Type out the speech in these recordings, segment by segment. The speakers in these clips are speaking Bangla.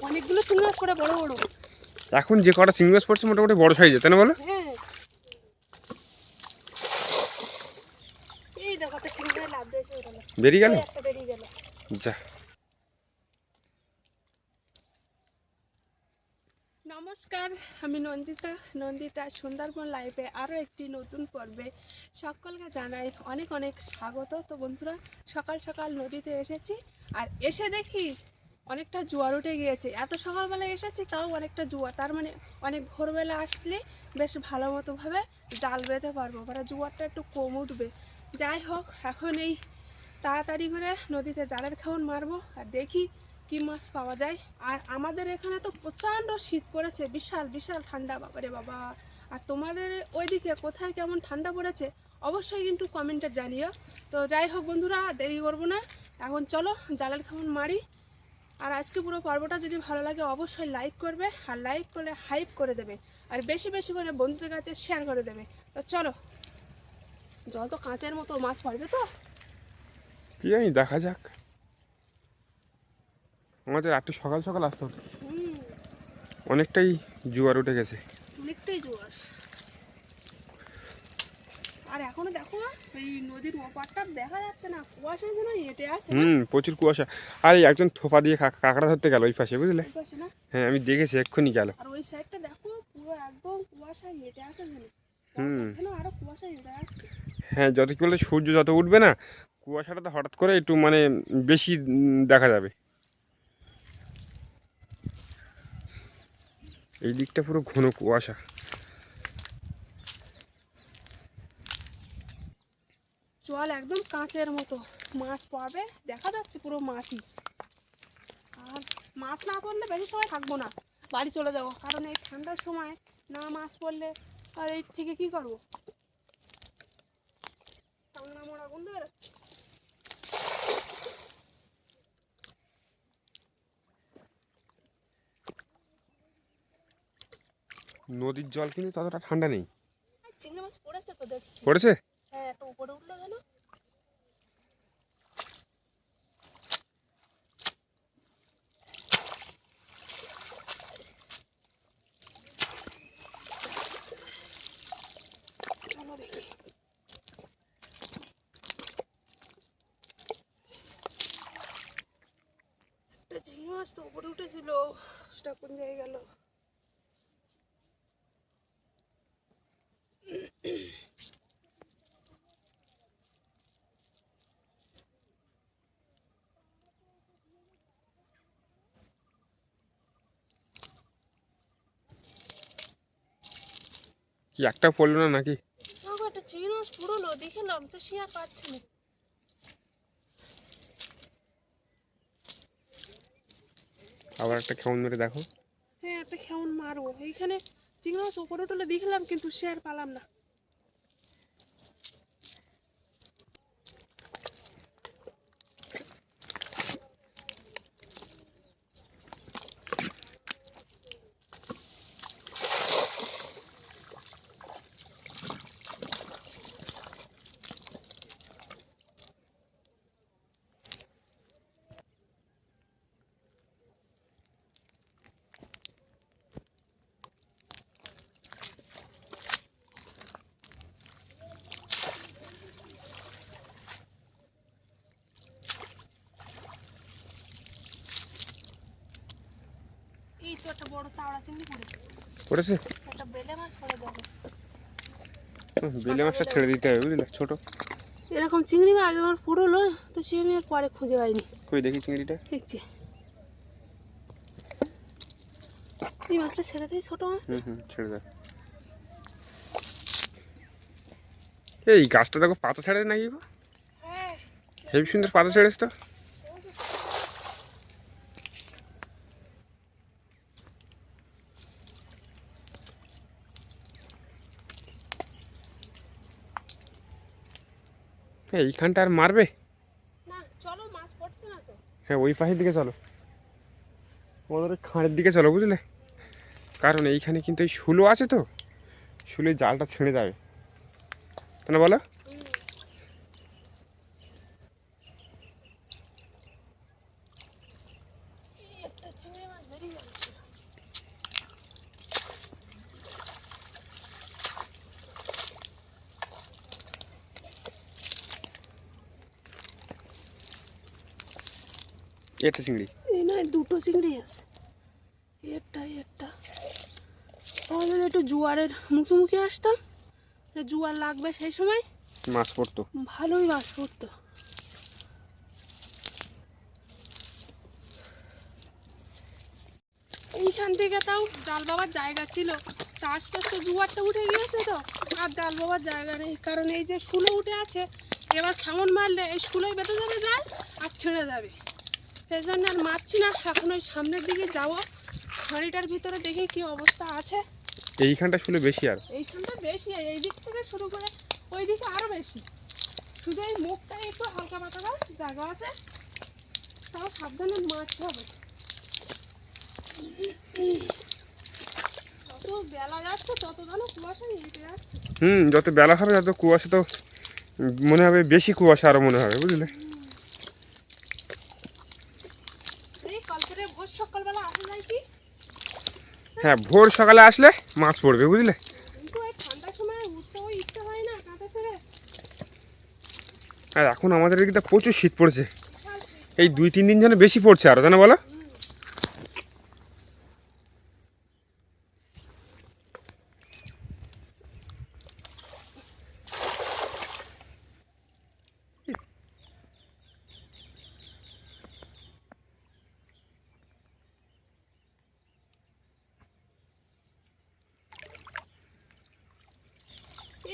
অনেকগুলো চিংড়ি মাছ পড়ে বড় বড়। এখন যে কটা চিংড়ি মাছ পড়ছে মোটামুটি বড় সাইজের, তাই না বলো? হ্যাঁ, এই দেখো একটা চিংড়ি মাছ লাফ দিয়েছে ওখানে। বেরিয়ে গেল? একটা বেরিয়ে গেল। যা। নমস্কার, আমি নন্দিতা সুন্দরবন লাইভে আরও একটি নতুন পর্বে সকলকে জানাই অনেক অনেক স্বাগত। তো বন্ধুরা, সকাল সকাল নদীতে এসেছি, আর এসে দেখি অনেকটা জোয়ার উঠে গিয়েছে। এত সকালবেলা এসেছি তাও অনেকটা জোয়ার, তার মানে অনেক ভোরবেলা আসলে বেশ ভালো মতোভাবে জাল বেঁধে পারবো, মানে জোয়ারটা একটু কম উঠবে। যাই হোক, এখন এই তাড়াতাড়ি করে নদীতে জালের খাওয়ান মারবো আর দেখি কি মাছ পাওয়া যায়। আর আমাদের এখানে তো প্রচণ্ড শীত পড়েছে, বিশাল বিশাল ঠান্ডা, বাবারে বাবা। আর তোমাদের ওইদিকে কোথায় কেমন ঠান্ডা পড়েছে অবশ্যই কিন্তু কমেন্টে জানিও। তো যাই হোক বন্ধুরা, দেরি করবো না, এখন চলো জালের খাওয়ান মারি। আর আজকে পুরো পর্বটা যদি ভালো লাগে অবশ্যই লাইক করবে, আর লাইক করলে হাইপ করে দেবে, আর বেশি বেশি করে বন্ধুদের কাছে শেয়ার করে দেবে। তো চলো, জল তো কাঁচের মতো, মাছ পড়বে তো কি জানি, দেখা যাক। আমাদের একটু সকাল সকাল আসতে হতো, অনেকটাই জোয়ার উঠে গেছে। অনেকটাই জোয়ার। আর এখনো দেখো এই নদীর ওপারটা দেখা যাচ্ছে না, কুয়াশা যেন হেঁটে আছে। প্রচুর কুয়াশা। আর এই একজন থোপা দিয়ে কাঁকড়া ধরতে গেল ওই পাশে, বুঝলে? ওই পাশে না? হ্যাঁ, আমি দেখেছি, এক্ষুনি গেল। আর ওই সাইডটা দেখো পুরো একদম কুয়াশা হেঁটে আছে যেন। আরো কুয়াশা হেঁটে আছে। হ্যাঁ, যত কি বলে সূর্য যত উঠবে না, কুয়াশাটা তো হঠাৎ করে একটু মানে বেশি দেখা যাবে। এই দিকটা পুরো ঘন কুয়াশা। জল একদম কাঁচের মতো, মাছ পাবে দেখা যাচ্ছে পুরো মাটি। আর মাছ না পড়লে বেশি সময় থাকবো না, বাড়ি চলে যাবো, কারণ এই ঠান্ডার সময় না মাছ পড়লে আর এই থেকে কি করবো। টাংনা মোড়া গন্ধ বেরোচ্ছে। নদীর জল কিন্তু ততটা ঠান্ডা নেই। চিংড়ি মাছ পড়েছে তো দেখছি। পড়েছে? হ্যাঁ, একটু উপরে উঠলো যেন। চলো দেখি। একটা ঝিঙে মাছ তো উপরে উঠেছিল, সেটা কোন জায়গায় গেল? কি একটা পড়লো না নাকি? একটা চিংড়ি মাছ পুরোলো দেখলাম তো, সে আর পাচ্ছে না। আবার একটা কেমন মেরে দেখো। হ্যাঁ, একটা কেমন মারবো, এইখানে চিংড়ি মাছ উপরে উঠলে দেখলাম কিন্তু সে আর পালাম না। এই তো একটা বড় চাওড়া চিংড়ি পড়েছে? একটা বেলে মাছ পড়ে দেখো। বেলে মাছটা ছেড়ে দিতে হবে, বুঝলে? ছোট এরকম চিংড়ি মাছ আমার পুরোলো, তো সে আমি আর পরে খুঁজে পাইনি। কই দেখি চিংড়িটা। দেখছি এই মাছটা ছেড়ে দিই, ছোট মাছ। ছেড়ে দাও। এই গাছটা দেখো পাতা ছেড়ে নাকি গো? হ্যাঁ, হেবি সুন্দর পাতা ছেড়েছে তো। এইখানটা আর মারবে না চলো, মাছ পড়ছে না তো। হ্যাঁ, ওই পাশের দিকে চলো, ওদের ওই খাঁড়ের দিকে চলো, বুঝলে? কারণ এইখানে কিন্তু এই শুলো আছে তো, শুলে জালটা ছেড়ে যাবে, তাই না বলো? একটা চিংড়ি মাছ বেরিয়ে গেল। এটা চিংড়ি। এই নয়, দুটো চিংড়ি আছে, একটা আমাদের একটু জোয়ারের মুখে আসতাম, জোয়ার লাগবে সেই সময় মাছ পড়তো, ভালোই মাছ পড়তো। এইখান থেকে তাও জাল বাবার জায়গা ছিল, তা আস্তে আস্তে জোয়ারটা উঠে গিয়েছে, তো আর জাল বাবার জায়গা নেই। কারণ এই যে শুলো উঠে আছে, এবার কেমন মারলে এই শুলোই বেঁধে যাবে জাল আর ছেড়ে যাবে, সেই জন্য আর মারছি না। এখন ওই সামনের দিকে যাবো, হাঁড়িটার ভিতরে দেখি কি অবস্থা আছে। এইখানটা শুলে বেশি, আর এইখানটা বেশি, এই দিক থেকে শুরু করে ওই দিকে আরো বেশি, শুধু এই মুখটাই একটু হালকা পাতলা জায়গা আছে, তাও সাবধানে মারতে হবে। যত বেলা যাচ্ছে তত যেন কুয়াশা হেঁটে যাচ্ছে। যত বেলা হবে তত কুয়াশা, তো মনে হবে বেশি কুয়াশা আরো মনে হবে, বুঝলে। এই কালকে ভোর সকালবেলা আসা যায় কি? হ্যাঁ, ভোর সকালে আসলে মাছ পড়বে, বুঝলে। কিন্তু এই ঠান্ডার সময় উঠতে ওই ইচ্ছা হয় না কাঁথা ছেড়ে। আর এখন আমাদের এদিকে প্রচুর শীত পড়ছে, বিশাল শীত। এই 2-3 দিন যেন বেশি পড়ছে আরো, জানো বলো।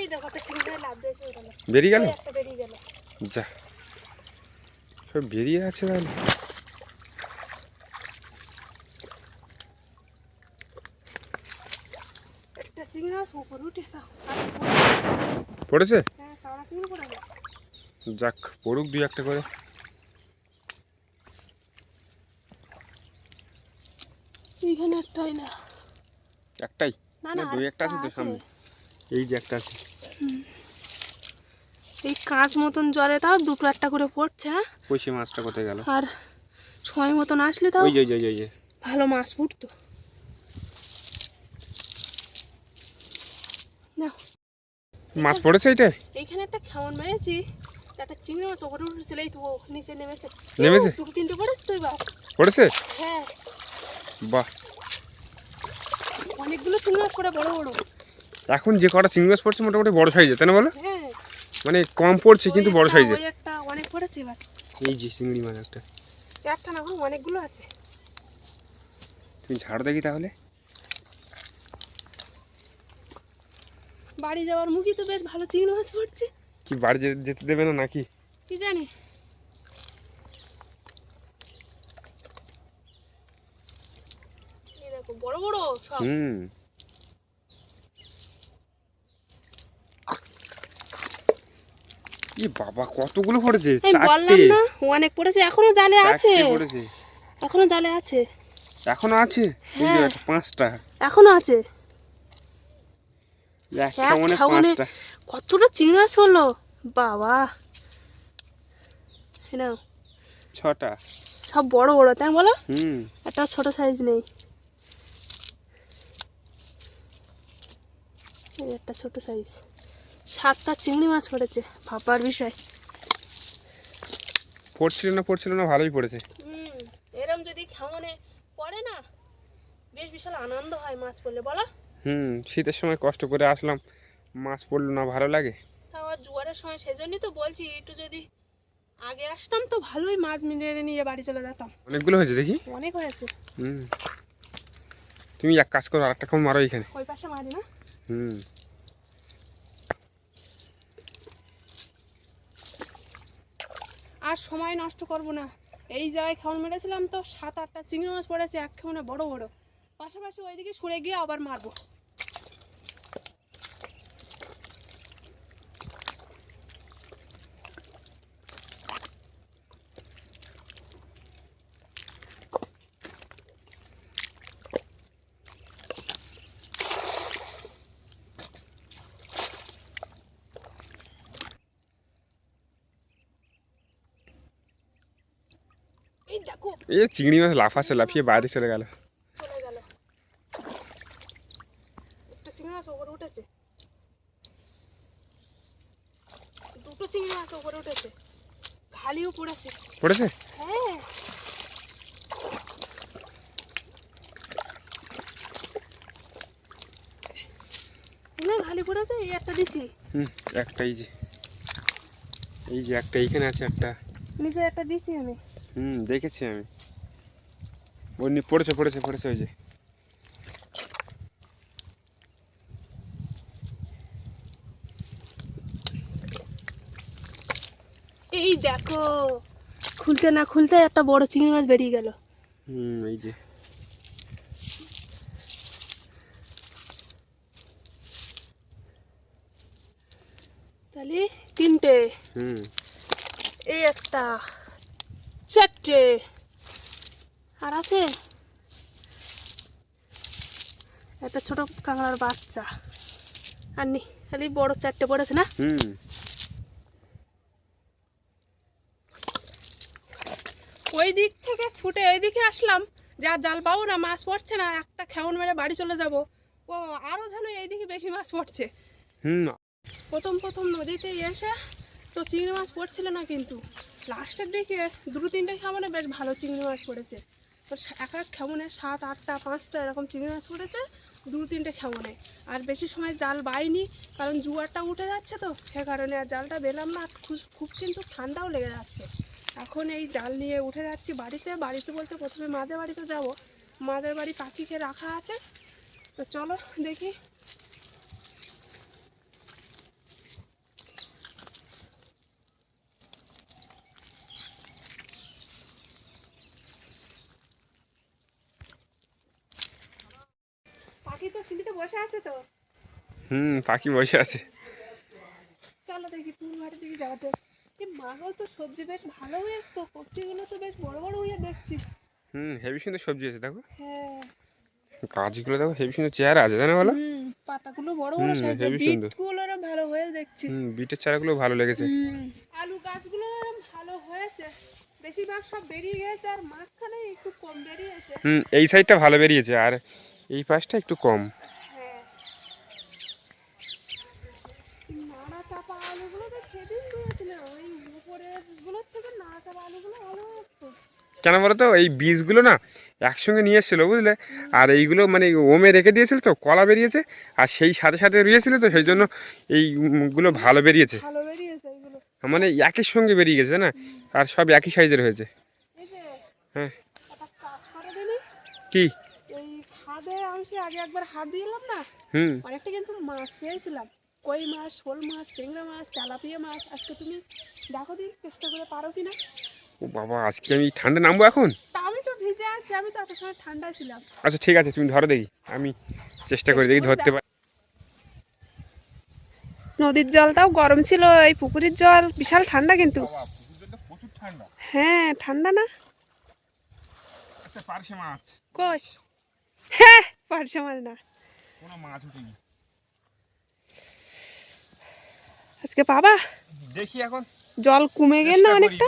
এই দেখো একটা চিংড়ি লাভ দিয়েছে, বেরিয়ে গেল, একটা বেরিয়ে গেল। যা সব বেরিয়ে আছে তাহলে। একটা চিংড়ি মাছ উপরে উঠেছে, পড়েছে, হ্যাঁ চাওড়া চিংড়ি পড়ে গেল। যাক পড়ুক 2-1টা করে। এইখানে একটাই না, একটাই না না, না 2-1টা আছে তো সামনে, এই যে একটা আছে। এই কাঁচ মতন জলে তাও দুটো একটা করে পড়ছে না। কইছি মাছটা কোথায় গেল? আর সময় মতন আসলে তাও ওই যে ওই যে ভালো মাছ ফুটতো। না মাছ পড়েছে এইটাই। এইখানে একটা খেমন মেরেছি, একটা চিংড়ি মাছ ওপরে উঠেছিল, এই তো ও নিচে নেমেছে। নেমেছে? 2-3টে পড়েছে তো এবার। পড়েছে, হ্যাঁ বাহ। অনেকগুলো চিংড়ি মাছ পড়ে, বড় বড়। এখন যে কটা চিংড়ি মাছ পড়ছে মোটামুটি বড় সাইজে, তাই না বলো? হ্যাঁ মানে কম পড়ছে কিন্তু বড় সাইজে। ওই একটা অনেক পড়েছে এবার। এই যে চিংড়ি মাছ একটা, একটা না অনেকগুলো আছে। তুমি ঝাড় দেখি তাহলে। বাড়ি যাওয়ার মুখে তো বেশ ভালো চিংড়ি মাছ পড়ছে। কি বাড়ি যেতে দেবে না নাকি? কি জানি। এই দেখো বড় বড় সব। ই বাবা কতগুলো পড়েছে, আমি বললাম না অনেক পড়েছে, এখনো জালে আছে। পড়েছে, এখনো জালে আছে। এখনো আছে, এই যে 5টা এখনো আছে। একটা মনে 5টা। কতটা চিংড়ি মাছ হলো বাবা, নাও 6টা, সব বড় বড়, তাই বলো। একটা ছোট সাইজ নেই, এই একটা ছোট সাইজ। 7টা চিংড়ি মাছ পড়েছে, ভাবার বিষয়। পড়ছিল না ভালোই পড়েছে। এরম যদি খাওয়ানে পড়ে না, বেশ বিশাল আনন্দ হয় মাছ পড়লে, বলো। শীতের সময় কষ্ট করে আসলাম, মাছ পড়লো না, ভালো লাগে। তাও আর জোয়ারের সময়, সেজন্যই তো বলছি একটু যদি আগে আসতাম তো ভালোই মাছ মেরে নিয়ে বাড়ি চলে যেতাম। অনেকগুলো হয়েছে দেখি, অনেক হয়েছে। তুমি এক কাজ করো, আরেকটা কম মারো এখানে। ওই পাশে মারি না। আর সময় নষ্ট করব না, এই জায়গায় খাওয়ান মেরেছিলাম তো 7-8টা চিংড়ি মাছ পড়েছে, এক খাওয়ানে বড় বড়। পাশাপাশি ওইদিকে সরে গিয়ে আবার মারবো। এই দেখো এই চিংড়ি মাছ লাফাচ্ছে, লাফিয়ে বাইরে চলে গেল। চলে গেল। একটা চিংড়ি মাছ উপরে উঠেছে, দুটো চিংড়ি মাছ উপরে উঠেছে, খালিও পড়েছে। পড়েছে? হ্যাঁ খালি পড়েছে। এই একটা দিচ্ছি। একটা এই যে একটা এইখানে আছে একটা। নিচে একটা দিচ্ছি আমি। দেখেছি আমি। পড়েছে পড়েছে পড়েছে ওই যে। এই দেখো, খুলতে না খুলতে একটা বড় চিংড়ি মাছ বেরিয়ে গেল। এই যে তাহলে তিনটে, এই একটা, চারটে, আর আছে একটা ছোট কাঁকড়ার বাচ্চা। আর নি খালি বড় চারটে পড়েছে না। ওই দিক থেকে ছুটে এই দিকে আসলাম, যা জাল পাবো না, মাছ পড়ছে না, একটা খেউন মেরে বাড়ি চলে যাব। ও আরও যেন এইদিকে বেশি মাছ পড়ছে। প্রথম প্রথম নদীতে এসে তো চিংড়ি মাছ পড়ছিল না, কিন্তু লাস্টের দিকে দুটো তিনটে খেমনে বেশ ভালো চিংড়ি মাছ পড়েছে। এক এক খেমনে 7, 8টা, 5টা এরকম চিংড়ি মাছ পড়েছে দুটো তিনটে খেমনে। আর বেশি সময় জাল বাইনি, কারণ জোয়ারটা উঠে যাচ্ছে তো, সে কারণে আর জালটা বেলাম না। খুব কিন্তু ঠান্ডাও লেগে যাচ্ছে। এখন এই জাল নিয়ে উঠে যাচ্ছি বাড়িতে। বাড়িতে বলতে প্রথমে মাদের বাড়িতে যাব, মাদের বাড়ি পাখিকে রাখা আছে। তো চলো দেখি। পাখি তো সিঁড়িতে বসে আছে তো। পাখি বসে আছে। চলো দেখি পুর ঘাটের দিকে যাওয়া যাক। এই মাগও তো সবজি বেশ ভালো হয়েছে তো, কপিগুলো তো বেশ বড় বড় হয়ে দেখছি। হেভি সুন্দর সবজি আছে দেখো। হ্যাঁ গাছগুলো দেখো হেভি সুন্দর চেহারা আছে, জানো বলো। পাতাগুলো বড় বড় সাইজ, বিটগুলো ভালো হয়ে দেখছি। বিটের চারাগুলো ভালো লেগেছে। আলু গাছগুলো ভালো হয়েছে, বেশিরভাগ সব বেরিয়ে গেছে, আর মাঝখানে একটু কম বেরিয়েছে। এই সাইডটা ভালো বেরিয়েছে, আর এই পাশটা একটু কম। হ্যাঁ নাড়া চাপা আলুগুলো তো সেদিন দিয়েছিলাম, ওই উপরের গুলোর থেকে নাড়া চাপা আলুগুলো ভালো হতো। কেন বলো তো, এই বীজগুলো না একসঙ্গে নিয়ে এসেছিলো বুঝলে, আর এইগুলো মানে ওমে রেখে দিয়েছিল তো, কলা বেরিয়েছে, আর সেই সাথে সাথে রুয়েছিল তো, সেই জন্য এইগুলো ভালো বেরিয়েছে। ভালো বেরিয়েছে এইগুলো, মানে একই সঙ্গে বেরিয়ে গেছে না, আর সব একই সাইজের হয়েছে। এই যে হ্যাঁ একটা কাজ করে দিলি কি, এই খাদে অংশে আগে একবার হাত দিলাম না, অনেকটা কিন্তু মাছ পেয়েছিলাম। কই মাছ, শোল মাছ, ট্যাংরা মাছ, তেলাপিয়া মাছ। আজকে তুমি দেখো দিন চেষ্টা করে পারো কিনা। ও বাবা, আজকে আমি ঠান্ডা নামবো এখন? তা আমি তো ভিজে আছি, আমি তো এত সময় ঠান্ডায় ছিলাম। আচ্ছা ঠিক আছে, তুমি ধরো দেখি, আমি চেষ্টা করে দেখি ধরতে পারি। নদীর জলটাও গরম ছিল, এই পুকুরের জল বিশাল ঠান্ডা কিন্তু। হ্যাঁ ঠান্ডা না। পার্শে মাছ কই? হ্যাঁ পার্শে মাছ না, কোনো মাছ উঠেনি আজকে পাবা। দেখি এখন জল কমে গেল না অনেকটা,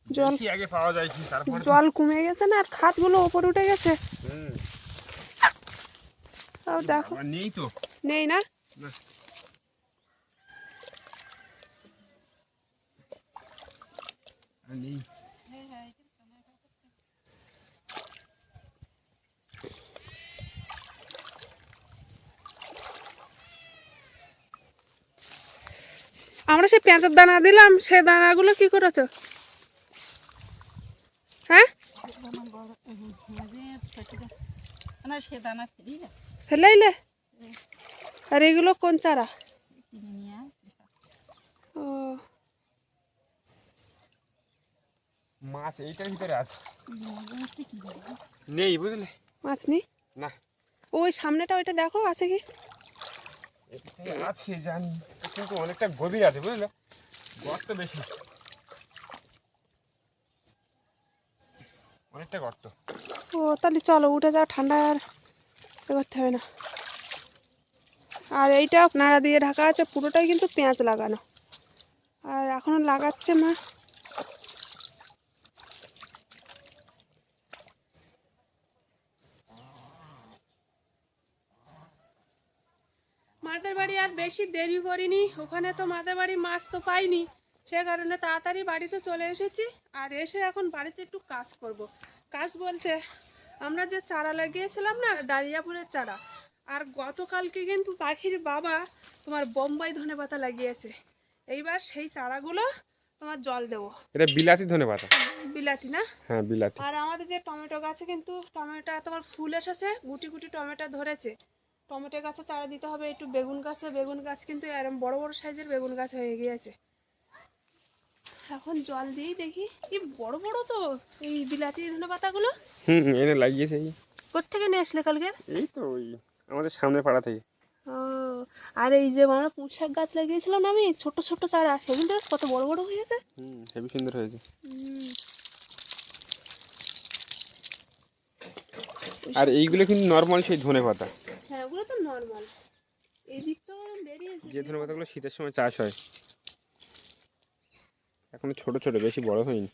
জল আগে পাওয়া যায় কি, তারপরে জল কমে গেছে না, আর খাতগুলো ওপরে উঠে গেছে। তাও দেখো নেই তো, নেই না। নেই। আমরা সে পেঁয়াজের দানা দিলাম, সে দানাগুলো কি করেছো? হ্যাঁ ফেলাইলে। আর এগুলো কোন চারা? ও মাছ এইটার ভিতরে আছে, নেই বুঝলে। মাছ নেই না, ওই সামনেটা ওইটা দেখো আছে কি। আছে জানি, কিন্তু অনেকটা গভীর আছে বুঝলে, গর্ত বেশি, অনেকটা গর্ত। ও তাহলে চলো উঠে যাও, ঠান্ডা আর করতে হবে না। আর এইটা নাড়া দিয়ে ঢাকা আছে, পুরোটাই কিন্তু পেঁয়াজ লাগানো, আর এখনো লাগাচ্ছে মা। মাদের বাড়ি আর বেশি দেরি করিনি, ওখানে তো মাদের বাড়ি মাছ তো পাইনি, সে কারণে তাড়াতাড়ি বাড়িতে চলে এসেছি। আর এসে এখন বাড়িতে একটু কাজ করব। কাজ বলতে আমরা যে চারা লাগিয়েছিলাম না, ডালিয়া ফুলের চারা, আর গতকালকে কিন্তু পাখির বাবা তোমার বোম্বাই ধনেপাতা লাগিয়েছে। এইবার সেই চারাগুলো তোমার জল দেবো। এটা বিলাতি ধনেপাতা। বিলাতি না? হ্যাঁ বিলাতি। আর আমাদের যে টমেটো গাছে কিন্তু টমেটো তোমার ফুল এসেছে, গুটি গুটি টমেটো ধরেছে। টমেটো গাছে চারা দিতে হবে, একটু বেগুন গাছে, বেগুন গাছ কিন্তু এরকম বড় বড় সাইজের বেগুন গাছ হয়ে গিয়েছে। এখন জল দিই দেখি, কি বড় বড় তো এই বিলাতি ধনেপাতাগুলো। এনে লাগিয়েছে। কোত্থেকে নিয়ে আসলে কালকে? এই তো ওই আমাদের সামনে পাড়া থেকে। ও, আর এই যে আমরা পুঁই শাক গাছ লাগিয়েছিলাম না আমি, ছোট ছোট চারা, সেগুলো গাছ কত বড় বড় হয়েছে। হেবি সুন্দর হয়েছে। আর এইগুলো কিন্তু নর্মাল সেই ধনেপাতা। হ্যাঁ, ওগুলো তো নর্মাল। এই দিক তো বেরিয়েছে। যে ধনেপাতাগুলো শীতের সময় চাষ হয়, এখন ছোট ছোট, বেশি বড় হয়নি।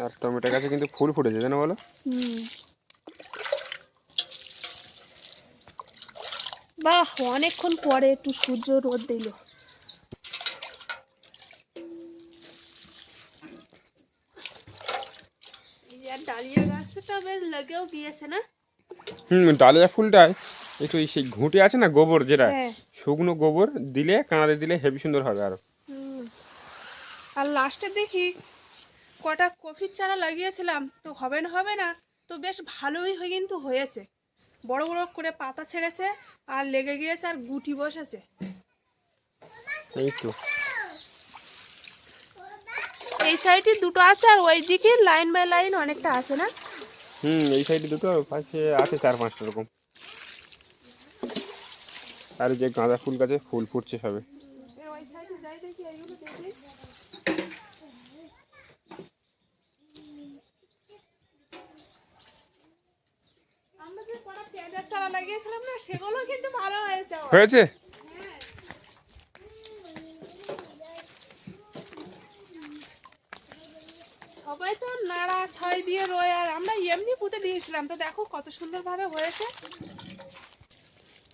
আর টমেটো গাছে কিন্তু ফুল ফুটেছে, জানো বলো? বাহ, অনেকক্ষণ পরে একটু সূর্য রোদ দিল। ডালিয়া গাছটা বেশ লেগেও গিয়েছে না? ডালিয়া ফুলটায় একটু সেই ঘুঁটে আছে না, গোবর যেটা, হ্যাঁ। শুকনো গোবর দিলে, কাঁড়াতে দিলে হেবি সুন্দর হবে আরো। আর লাস্টে দেখি কটা কফির চারা লাগিয়েছিলাম, তো হবে না হবে না, তো বেশ ভালোই হয়ে কিন্তু হয়েছে। বড় বড় করে পাতা ছেড়েছে আর লেগে গিয়েছে আর গুটি বসেছে। এই তো এই সাইডে দুটো আছে আর ওই দিকে লাইন বাই লাইন অনেকটা আছে না? এই সাইডে দুটো, পাশে আছে 4-5টা রকম। আর যে গাঁদা ফুল গাছে ফুল ফুটছে সবে। ওই সাইডে যাই দেখি, এইগুলো দেখি। আমরা যে কটা পেঁয়াজের চারা লাগিয়েছিলাম না, সেগুলো কিন্তু ভালো হয়েছে। হয়েছে? সবাই তো নাড়া ছাই দিয়ে রয়ে, আর আমরা এমনি পুঁতে দিয়েছিলাম, তো দেখো কত সুন্দরভাবে হয়েছে।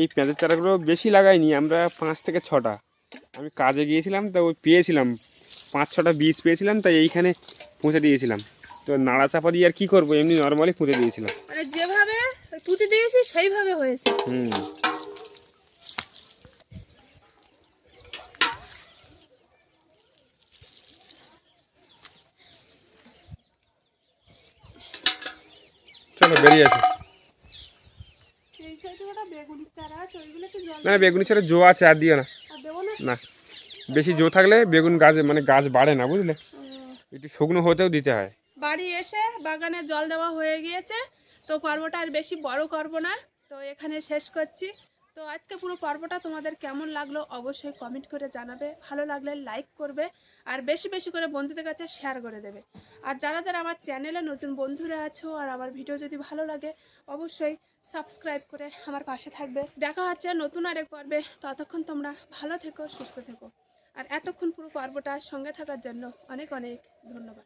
এই পেঁয়াজের চারাগুলো বেশি লাগাইনি আমরা, 5 থেকে 6টা। আমি কাজে গিয়েছিলাম, তো ওই পেয়েছিলাম 5-6টা বীজ পেয়েছিলাম, তাই এইখানে পুঁতে দিয়েছিলাম। তো নাড়া চাপা দিয়ে আর কি করবো, এমনি নর্মালি পুঁতে দিয়েছিলাম। মানে যেভাবে পুঁতে দিয়েছি সেইভাবে হয়েছে। চলো বেরিয়ে আছে। এই সাইডে ওটা বেগুনির চারা আছে, ওইগুলো তো জল না, বেগুনি ছাড়া জো আছে, আর দিও না। আর দেবো না? না, বেশি জো থাকলে বেগুন গাছ মানে গাছ বাড়ে না, বুঝলে? একটু শুকনো হতেও দিতে হয়। বাড়ি এসে বাগানে জল দেওয়া হয়ে গিয়েছে, তো পর্বটা আর বেশি বড় করব না, তো এখানে শেষ করছি। তো আজকে পুরো পর্বটা তোমাদের কেমন লাগলো অবশ্যই কমেন্ট করে জানাবে, ভালো লাগলে লাইক করবে, আর বেশি বেশি করে বন্ধুদের কাছে শেয়ার করে দেবে। আর যারা যারা আমার চ্যানেলে নতুন বন্ধুরা আছো আর আমার ভিডিও যদি ভালো লাগে অবশ্যই সাবস্ক্রাইব করে আমার পাশে থাকবে। দেখা হচ্ছে নতুন আরেক পর্বে, ততক্ষণ তোমরা ভালো থেকো, সুস্থ থেকো। আর এতক্ষণ পুরো পর্বটার সঙ্গে থাকার জন্য অনেক অনেক ধন্যবাদ।